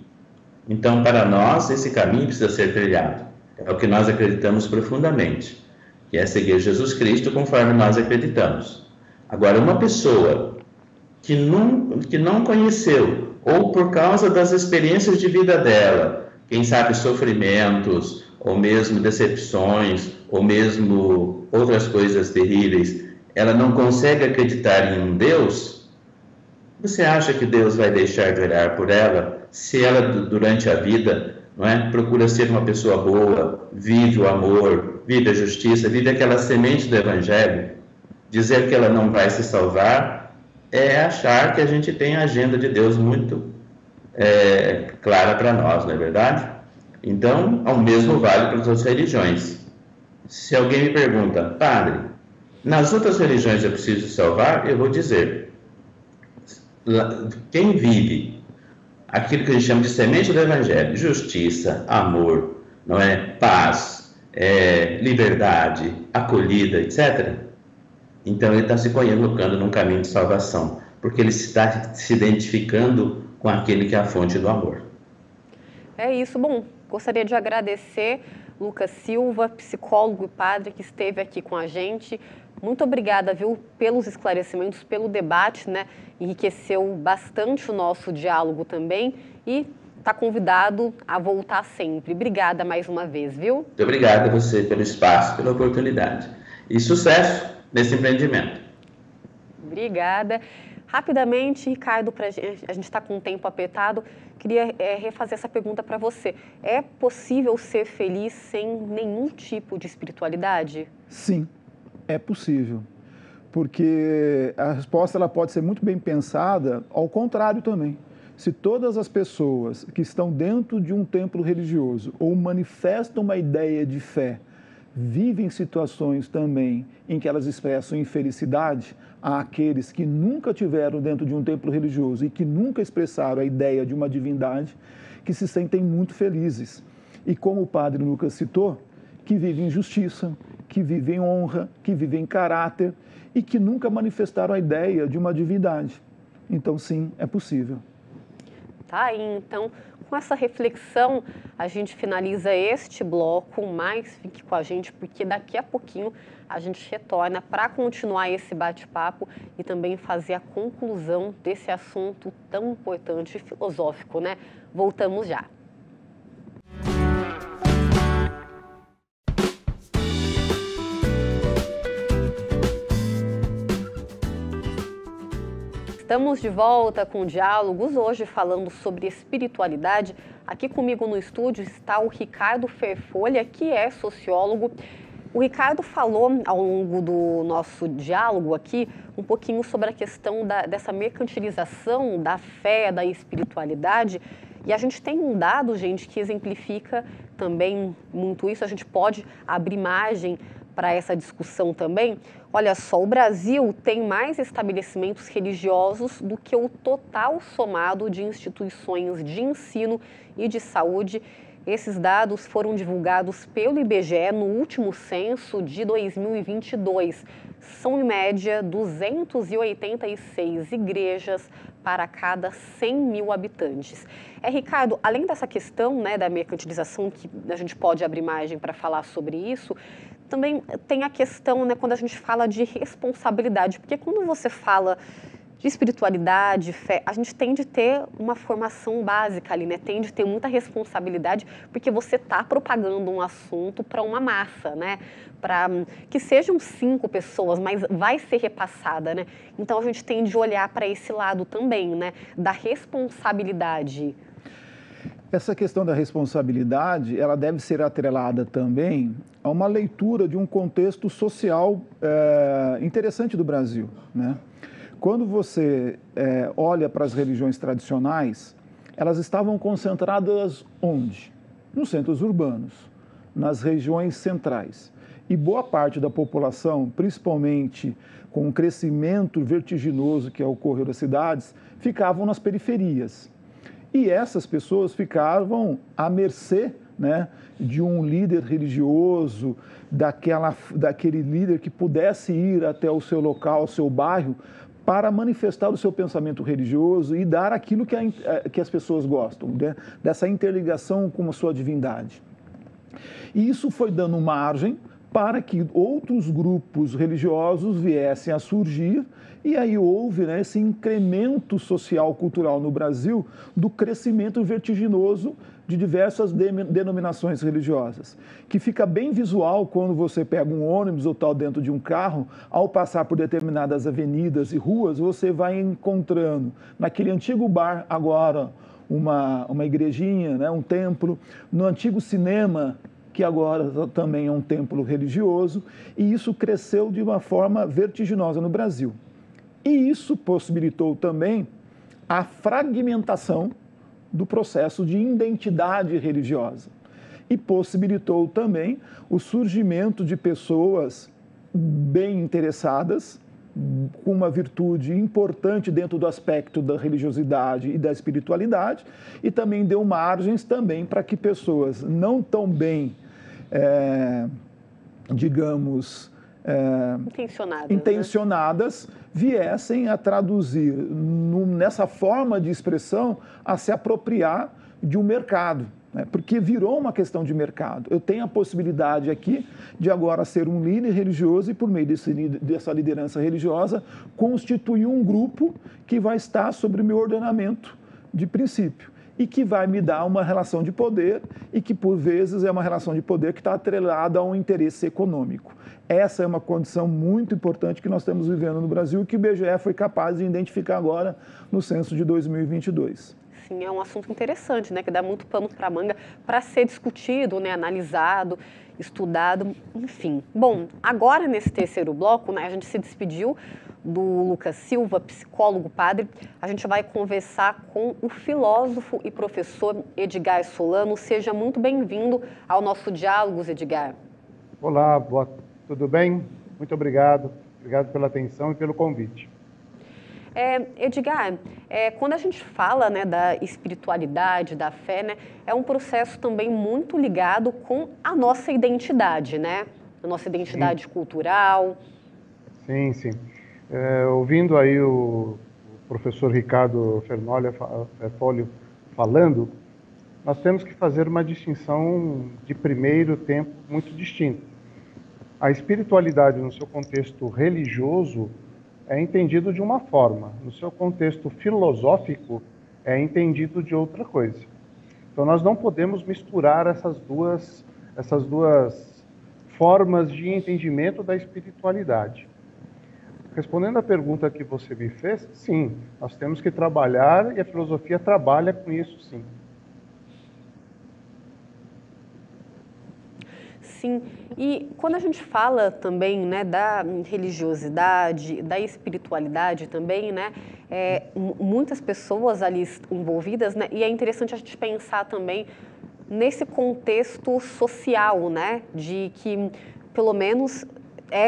então para nós esse caminho precisa ser trilhado, é o que nós acreditamos profundamente, que é seguir Jesus Cristo conforme nós acreditamos. Agora, uma pessoa que não conheceu, ou por causa das experiências de vida dela, quem sabe sofrimentos, ou mesmo decepções, ou mesmo outras coisas terríveis, ela não consegue acreditar em um Deus, você acha que Deus vai deixar de orar por ela se ela, durante a vida, não é, procura ser uma pessoa boa, vive o amor, vive a justiça, vive aquela semente do Evangelho? Dizer que ela não vai se salvar é achar que a gente tem a agenda de Deus muito clara para nós, não é verdade? Então, ao mesmo vale para as outras religiões. Se alguém me pergunta, padre, nas outras religiões eu preciso salvar? Eu vou dizer, quem vive aquilo que a gente chama de semente do Evangelho, justiça, amor, não é? Paz, liberdade, acolhida, etc., então ele está se colocando num caminho de salvação, porque ele está se identificando com aquele que é a fonte do amor. É isso. Bom, gostaria de agradecer Lucas Silva, psicólogo e padre, que esteve aqui com a gente. Muito obrigada, viu, pelos esclarecimentos, pelo debate, né? Enriqueceu bastante o nosso diálogo também e está convidado a voltar sempre. Obrigada mais uma vez, viu? Muito obrigado a você pelo espaço, pela oportunidade. E sucesso nesse empreendimento. Obrigada. Rapidamente, Ricardo, a gente está com o tempo apertado, queria refazer essa pergunta para você. É possível ser feliz sem nenhum tipo de espiritualidade? Sim, é possível. Porque a resposta ela pode ser muito bem pensada ao contrário também. Se todas as pessoas que estão dentro de um templo religioso ou manifestam uma ideia de fé, vivem situações também em que elas expressam infelicidade, há aqueles que nunca tiveram dentro de um templo religioso e que nunca expressaram a ideia de uma divindade, que se sentem muito felizes. E como o padre Lucas citou, que vivem em justiça, que vivem em honra, que vivem em caráter e que nunca manifestaram a ideia de uma divindade. Então, sim, é possível. Tá aí, então, com essa reflexão, a gente finaliza este bloco, mas fique com a gente, porque daqui a pouquinho a gente retorna para continuar esse bate-papo e também fazer a conclusão desse assunto tão importante e filosófico, né? Voltamos já. Estamos de volta com Diálogos, hoje falando sobre espiritualidade. Aqui comigo no estúdio está o Ricardo Ferfolha, que é sociólogo. O Ricardo falou ao longo do nosso diálogo aqui um pouquinho sobre a questão dessa mercantilização da fé, da espiritualidade. E a gente tem um dado, gente, que exemplifica também muito isso. A gente pode abrir margem para essa discussão também. Olha só, o Brasil tem mais estabelecimentos religiosos do que o total somado de instituições de ensino e de saúde. Esses dados foram divulgados pelo IBGE no último censo de 2022. São, em média, 286 igrejas para cada 100 mil habitantes. Ricardo, além dessa questão, né, da mercantilização, que a gente pode abrir margem para falar sobre isso, também tem a questão, né, quando a gente fala de responsabilidade, porque quando você fala de espiritualidade, fé, a gente tem de ter uma formação básica ali, né? Tem de ter muita responsabilidade, porque você está propagando um assunto para uma massa, né? Para que sejam 5 pessoas, mas vai ser repassada, né? Então a gente tem de olhar para esse lado também, né? Da responsabilidade. Essa questão da responsabilidade, ela deve ser atrelada também a uma leitura de um contexto social interessante do Brasil, né? Quando você olha para as religiões tradicionais, elas estavam concentradas onde? Nos centros urbanos, nas regiões centrais. E boa parte da população, principalmente com o crescimento vertiginoso que ocorreu das cidades, ficavam nas periferias. E essas pessoas ficavam à mercê, né, de um líder religioso, daquele líder que pudesse ir até o seu local, ao seu bairro, para manifestar o seu pensamento religioso e dar aquilo que as pessoas gostam, né, dessa interligação com a sua divindade. E isso foi dando margem para que outros grupos religiosos viessem a surgir, e aí houve, né, esse incremento social, cultural no Brasil do crescimento vertiginoso de diversas denominações religiosas, que fica bem visual quando você pega um ônibus ou tal dentro de um carro, ao passar por determinadas avenidas e ruas, você vai encontrando naquele antigo bar agora uma igrejinha, né, um templo, no antigo cinema, que agora também é um templo religioso, e isso cresceu de uma forma vertiginosa no Brasil. E isso possibilitou também a fragmentação do processo de identidade religiosa. E possibilitou também o surgimento de pessoas bem interessadas, com uma virtude importante dentro do aspecto da religiosidade e da espiritualidade, e também deu margens também para que pessoas não tão bem digamos, intencionadas, viessem a traduzir nessa forma de expressão a se apropriar de um mercado, né? Porque virou uma questão de mercado. Eu tenho a possibilidade aqui de agora ser um líder religioso e, por meio dessa liderança religiosa, constituir um grupo que vai estar sobre o meu ordenamento de princípio e que vai me dar uma relação de poder e que, por vezes, é uma relação de poder que está atrelada a um interesse econômico. Essa é uma condição muito importante que nós estamos vivendo no Brasil e que o IBGE foi capaz de identificar agora no censo de 2022. Sim, é um assunto interessante, né, que dá muito pano para manga para ser discutido, né, analisado, estudado, enfim. Bom, agora nesse terceiro bloco, né, a gente se despediu do Lucas Silva, psicólogo padre. A gente vai conversar com o filósofo e professor Edgar Solano. Seja muito bem-vindo ao nosso Diálogos, Edgar. Olá, tudo bem? Muito obrigado. Obrigado pela atenção e pelo convite. Edgar, quando a gente fala, né, da espiritualidade, da fé, né, é um processo também muito ligado com a nossa identidade, né? A nossa identidade cultural. Sim, sim. Ouvindo aí o professor Ricardo Ferfolio falando, nós temos que fazer uma distinção de primeiro tempo muito distinta. A espiritualidade, no seu contexto religioso, é entendido de uma forma. No seu contexto filosófico, é entendido de outra coisa. Então, nós não podemos misturar essas duas formas de entendimento da espiritualidade. Respondendo à pergunta que você me fez, sim, nós temos que trabalhar e a filosofia trabalha com isso, sim. Sim, e quando a gente fala também, né, da religiosidade, da espiritualidade também, né, muitas pessoas ali envolvidas, né, e é interessante a gente pensar também nesse contexto social, né, de que pelo menos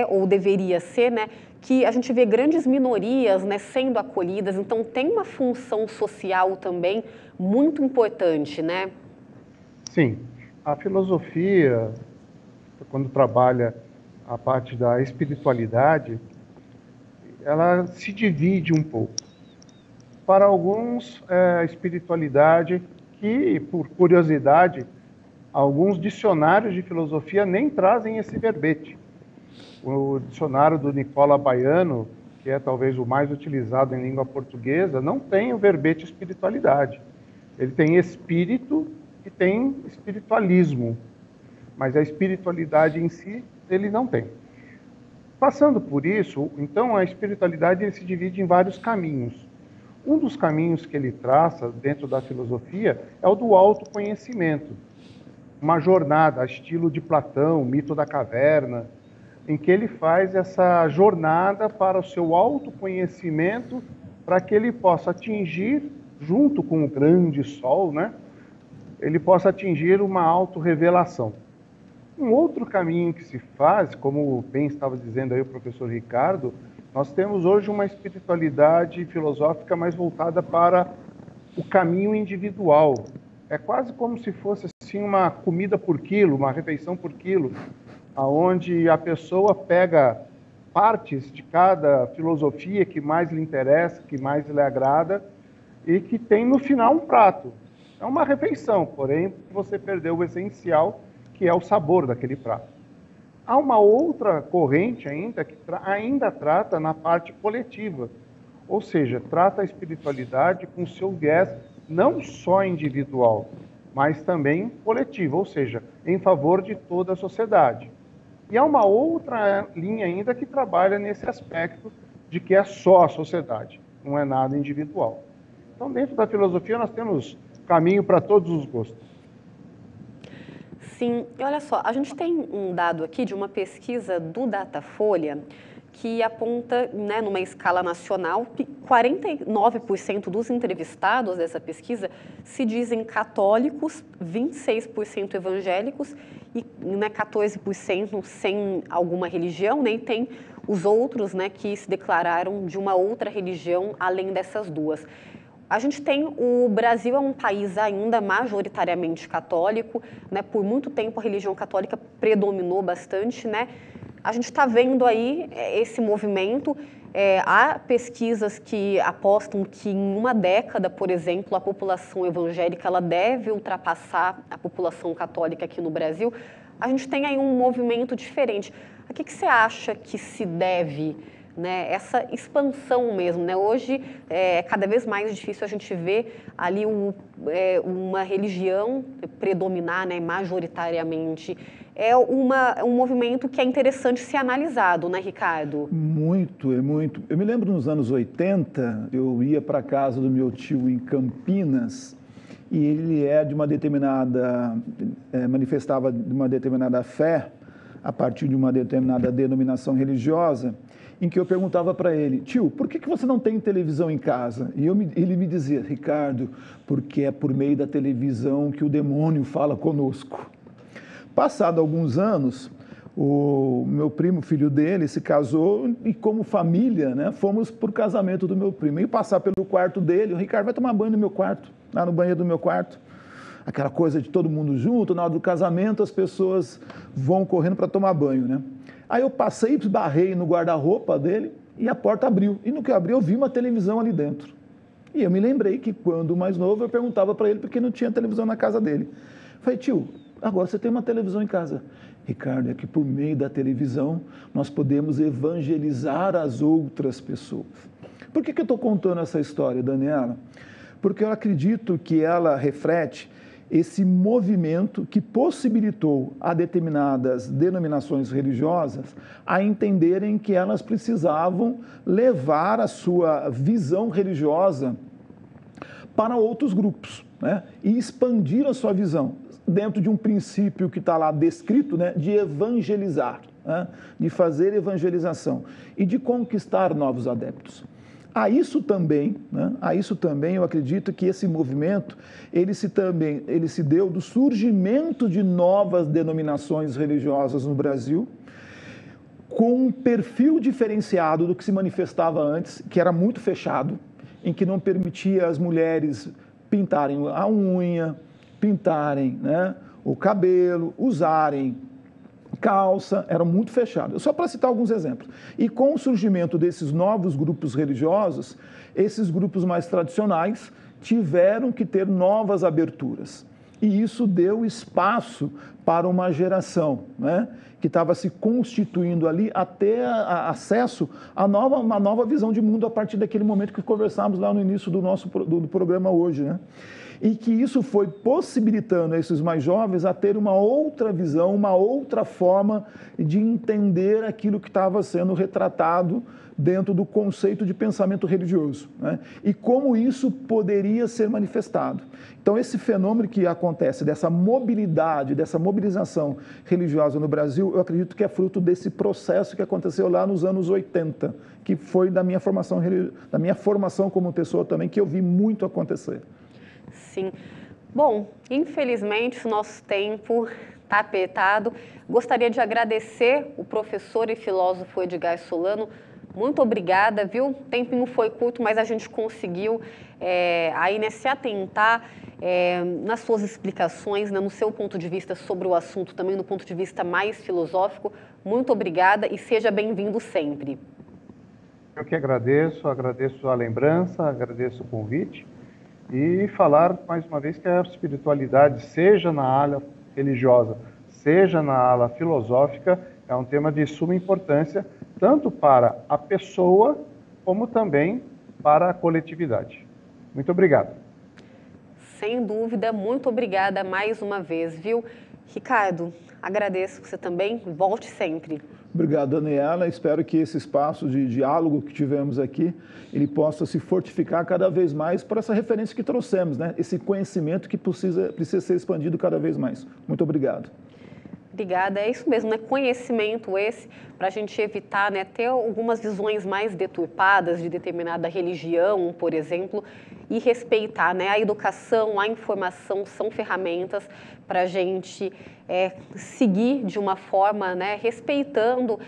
ou deveria ser, né, que a gente vê grandes minorias, né, sendo acolhidas, então tem uma função social também muito importante, né? Sim, a filosofia, quando trabalha a parte da espiritualidade, ela se divide um pouco. Para alguns, a espiritualidade que, por curiosidade, alguns dicionários de filosofia nem trazem esse verbete. O dicionário do Nicola Baiano, que é talvez o mais utilizado em língua portuguesa, não tem o verbete espiritualidade. Ele tem espírito e tem espiritualismo, mas a espiritualidade em si ele não tem. Passando por isso, então a espiritualidade se divide em vários caminhos. Um dos caminhos que ele traça dentro da filosofia é o do autoconhecimento. Uma jornada, estilo de Platão, mito da caverna, em que ele faz essa jornada para o seu autoconhecimento, para que ele possa atingir, junto com o grande sol, né, ele possa atingir uma autorrevelação. Um outro caminho que se faz, como bem estava dizendo aí o professor Ricardo, nós temos hoje uma espiritualidade filosófica mais voltada para o caminho individual. É quase como se fosse assim uma comida por quilo, uma refeição por quilo, onde a pessoa pega partes de cada filosofia que mais lhe interessa, que mais lhe agrada, e que tem no final um prato. É uma refeição, porém você perdeu o essencial, que é o sabor daquele prato. Há uma outra corrente ainda que ainda trata na parte coletiva, ou seja, trata a espiritualidade com seu viés não só individual, mas também coletivo, ou seja, em favor de toda a sociedade. E há uma outra linha ainda que trabalha nesse aspecto de que é só a sociedade, não é nada individual. Então, dentro da filosofia, nós temos caminho para todos os gostos. Sim, e olha só, a gente tem um dado aqui de uma pesquisa do Datafolha que aponta, né, numa escala nacional, que 49% dos entrevistados dessa pesquisa se dizem católicos, 26% evangélicos e, né, 14% sem alguma religião, né, e tem os outros, né, que se declararam de uma outra religião além dessas duas. A gente tem, o Brasil é um país ainda majoritariamente católico, né? Por muito tempo a religião católica predominou bastante, né? A gente está vendo aí esse movimento, há pesquisas que apostam que em uma década, por exemplo, a população evangélica ela deve ultrapassar a população católica aqui no Brasil. A gente tem aí um movimento diferente. A que você acha que se deve, né, essa expansão mesmo, né? Hoje é cada vez mais difícil a gente ver ali uma religião predominar, né, majoritariamente. É um movimento que é interessante ser analisado, né, Ricardo? Muito, é muito. Eu me lembro nos anos 80, eu ia para a casa do meu tio em Campinas e ele manifestava de uma determinada fé a partir de uma determinada denominação religiosa, em que eu perguntava para ele, tio, por que você não tem televisão em casa? E ele me dizia, Ricardo, porque é por meio da televisão que o demônio fala conosco. Passado alguns anos, o meu primo, filho dele, se casou e como família, né, fomos para o casamento do meu primo. E passar pelo quarto dele, o Ricardo vai tomar banho no meu quarto, lá no banheiro do meu quarto. Aquela coisa de todo mundo junto, na hora do casamento as pessoas vão correndo para tomar banho, né? Aí eu passei, esbarrei no guarda-roupa dele e a porta abriu. E no que abriu eu vi uma televisão ali dentro. E eu me lembrei que quando mais novo eu perguntava para ele por que não tinha televisão na casa dele. Falei, tio, agora você tem uma televisão em casa. Ricardo, é que por meio da televisão nós podemos evangelizar as outras pessoas. Por que eu estou contando essa história, Daniela? Porque eu acredito que ela reflete esse movimento que possibilitou a determinadas denominações religiosas a entenderem que elas precisavam levar a sua visão religiosa para outros grupos, né? E expandir a sua visão dentro de um princípio que está lá descrito, né? De evangelizar, né? De fazer evangelização e de conquistar novos adeptos. A isso também eu acredito que esse movimento, ele se deu do surgimento de novas denominações religiosas no Brasil, com um perfil diferenciado do que se manifestava antes, que era muito fechado, em que não permitia as mulheres pintarem a unha, pintarem, né, o cabelo, usarem calça, era muito fechado. Só para citar alguns exemplos. E com o surgimento desses novos grupos religiosos, esses grupos mais tradicionais tiveram que ter novas aberturas. E isso deu espaço para uma geração, né, que estava se constituindo ali até acesso a uma nova visão de mundo a partir daquele momento que conversamos lá no início do nosso do programa hoje, né? E que isso foi possibilitando a esses mais jovens a ter uma outra visão, uma outra forma de entender aquilo que estava sendo retratado dentro do conceito de pensamento religioso, né? E como isso poderia ser manifestado. Então, esse fenômeno que acontece, dessa mobilidade, dessa mobilização religiosa no Brasil, eu acredito que é fruto desse processo que aconteceu lá nos anos 80, que foi da minha formação como pessoa também, que eu vi muito acontecer. Sim. Bom, infelizmente o nosso tempo está apertado. Gostaria de agradecer o professor e filósofo Edgar Solano. Muito obrigada, viu? O tempinho foi curto, mas a gente conseguiu aí, né, se atentar nas suas explicações, né, no seu ponto de vista sobre o assunto, também do ponto de vista mais filosófico. Muito obrigada e seja bem-vindo sempre. Eu que agradeço a lembrança, agradeço o convite. E falar, mais uma vez, que a espiritualidade, seja na ala religiosa, seja na ala filosófica, é um tema de suma importância, tanto para a pessoa, como também para a coletividade. Muito obrigado. Sem dúvida, muito obrigada mais uma vez, viu? Ricardo, agradeço você também, volte sempre. Obrigado, Daniela. Espero que esse espaço de diálogo que tivemos aqui, ele possa se fortificar cada vez mais por essa referência que trouxemos, né? Esse conhecimento que precisa ser expandido cada vez mais. Muito obrigado. Obrigada, é isso mesmo, né? Conhecimento esse, para a gente evitar, né, ter algumas visões mais deturpadas de determinada religião, por exemplo, e respeitar, né? A educação, a informação são ferramentas para a gente seguir de uma forma, né, respeitando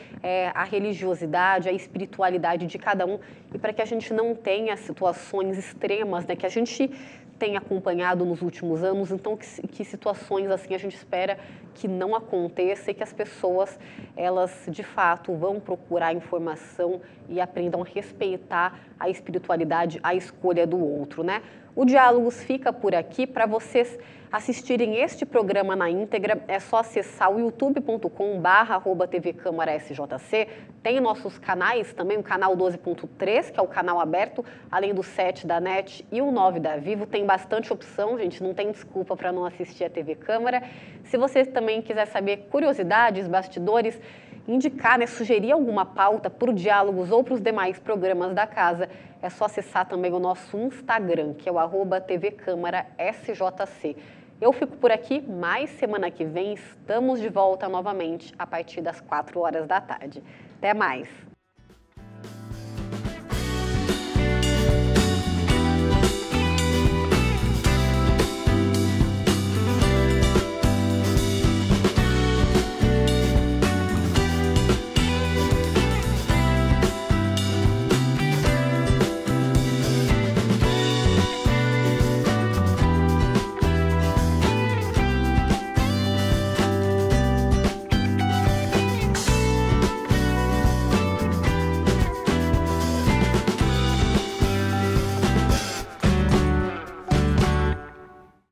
a religiosidade, a espiritualidade de cada um, e para que a gente não tenha situações extremas, né, que a gente tem acompanhado nos últimos anos. Então que situações assim a gente espera que não aconteça e que as pessoas, elas de fato vão procurar informação e aprendam a respeitar a espiritualidade, a escolha do outro, né? O Diálogos fica por aqui. Para vocês assistirem este programa na íntegra, é só acessar o youtube.com/tvcâmarasjc. Tem nossos canais também, o canal 12.3, que é o canal aberto, além do 7 da NET e o 9 da Vivo. Tem bastante opção, gente, não tem desculpa para não assistir a TV Câmara. Se você também quiser saber curiosidades, bastidores, indicar, né, sugerir alguma pauta para o Diálogos ou para os demais programas da casa, é só acessar também o nosso Instagram, que é o @tvcâmarasjc. Eu fico por aqui, mas semana que vem estamos de volta novamente a partir das 4 horas da tarde. Até mais!